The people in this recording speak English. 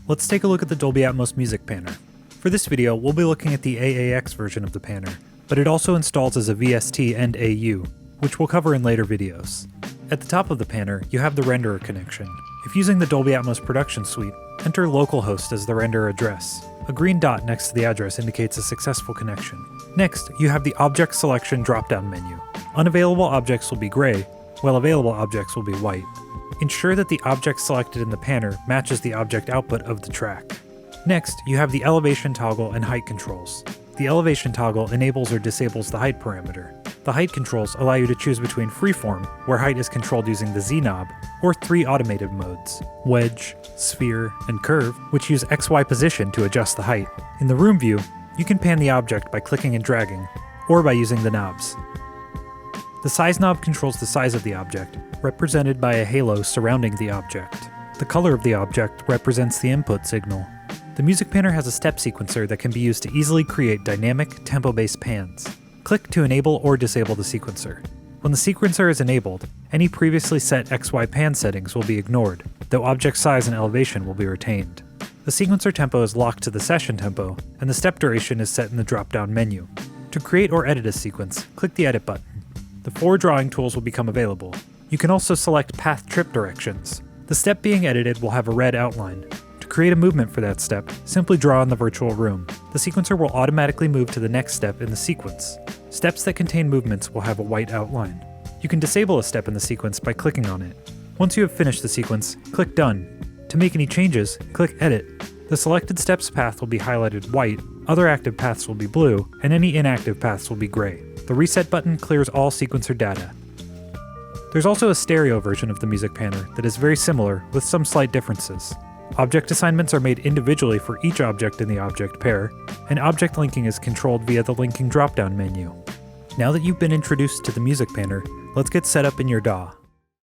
Let's take a look at the Dolby Atmos music panner. For this video, we'll be looking at the AAX version of the panner, but it also installs as a VST and AU, which we'll cover in later videos. At the top of the panner, you have the renderer connection. If using the Dolby Atmos production suite, enter localhost as the renderer address. A green dot next to the address indicates a successful connection. Next, you have the Object Selection drop-down menu. Unavailable objects will be gray, while available objects will be white. Ensure that the object selected in the panner matches the object output of the track. Next, you have the elevation toggle and height controls. The elevation toggle enables or disables the height parameter. The height controls allow you to choose between freeform, where height is controlled using the Z knob, or three automated modes: wedge, sphere, and curve, which use XY position to adjust the height. In the room view, you can pan the object by clicking and dragging, or by using the knobs. The size knob controls the size of the object, represented by a halo surrounding the object. The color of the object represents the input signal. The music panner has a step sequencer that can be used to easily create dynamic, tempo-based pans. Click to enable or disable the sequencer. When the sequencer is enabled, any previously set XY pan settings will be ignored, though object size and elevation will be retained. The sequencer tempo is locked to the session tempo, and the step duration is set in the drop-down menu. To create or edit a sequence, click the Edit button. The four drawing tools will become available. You can also select path trip directions. The step being edited will have a red outline. To create a movement for that step, simply draw on the virtual room. The sequencer will automatically move to the next step in the sequence. Steps that contain movements will have a white outline. You can disable a step in the sequence by clicking on it. Once you have finished the sequence, click Done. To make any changes, click Edit. The selected step's path will be highlighted white, other active paths will be blue, and any inactive paths will be gray. The Reset button clears all sequencer data. There's also a stereo version of the music panner that is very similar, with some slight differences. Object assignments are made individually for each object in the object pair, and object linking is controlled via the linking drop-down menu. Now that you've been introduced to the music panner, let's get set up in your DAW.